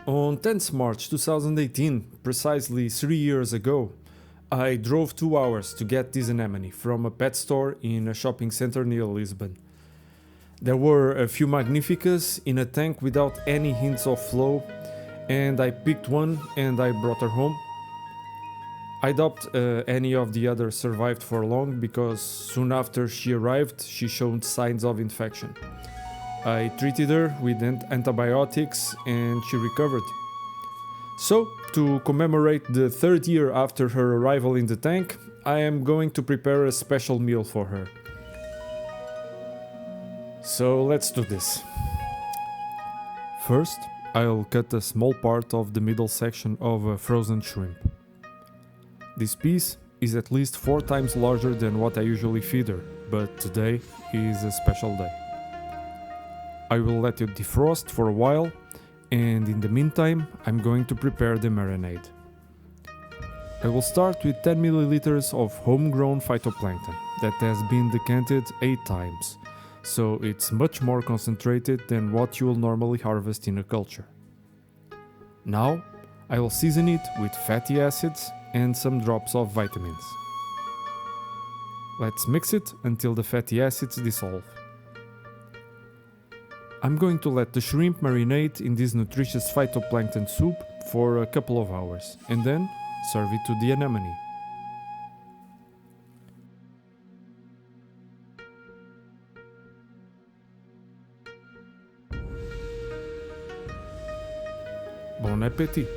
On 10th March 2018, precisely 3 years ago, I drove 2 hours to get this anemone from a pet store in a shopping center near Lisbon. There were a few magnificas in a tank without any hints of flow, and I picked one and I brought her home. I doubt any of the others survived for long because soon after she arrived she showed signs of infection. I treated her with antibiotics and she recovered. So, to commemorate the 3rd year after her arrival in the tank, I am going to prepare a special meal for her. So let's do this. First, I'll cut a small part of the middle section of a frozen shrimp. This piece is at least 4 times larger than what I usually feed her, but today is a special day. I will let it defrost for a while, and in the meantime I'm going to prepare the marinade. I will start with 10 milliliters of homegrown phytoplankton that has been decanted 8 times, so it's much more concentrated than what you will normally harvest in a culture. Now I will season it with fatty acids and some drops of vitamins. Let's mix it until the fatty acids dissolve. I'm going to let the shrimp marinate in this nutritious phytoplankton soup for a couple of hours and then serve it to the anemone. Bon appétit!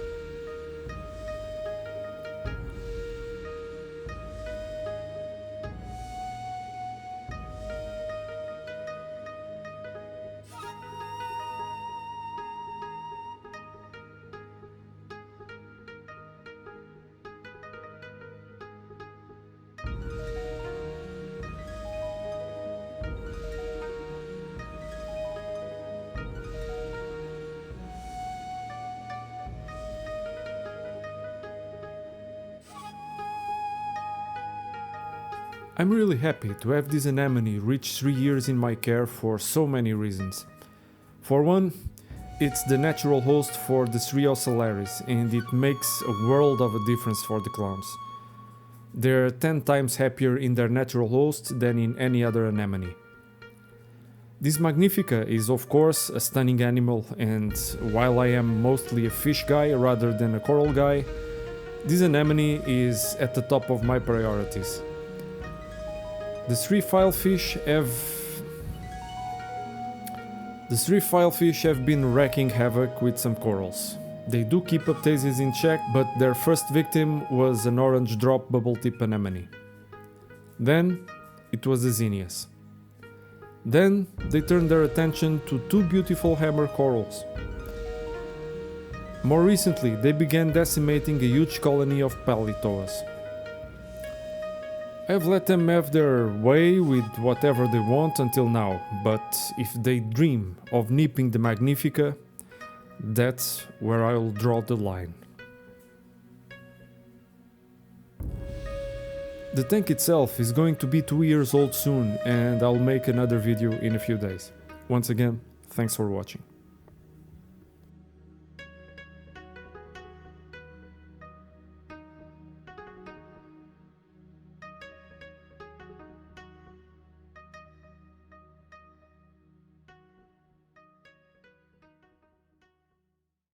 I'm really happy to have this anemone reach 3 years in my care for so many reasons. For one, it's the natural host for the 3 ocellaris and it makes a world of a difference for the clowns. They're 10 times happier in their natural host than in any other anemone. This magnifica is of course a stunning animal, and while I am mostly a fish guy rather than a coral guy, this anemone is at the top of my priorities. The 3 filefish have been wreaking havoc with some corals. They do keep Aptasias in check, but their first victim was an orange drop bubble tip anemone. Then it was the zinnias. Then they turned their attention to 2 beautiful hammer corals. More recently they began decimating a huge colony of palitoas. I've let them have their way with whatever they want until now, but if they dream of nipping the magnifica, that's where I'll draw the line. The tank itself is going to be 2 years old soon, and I'll make another video in a few days. Once again, thanks for watching.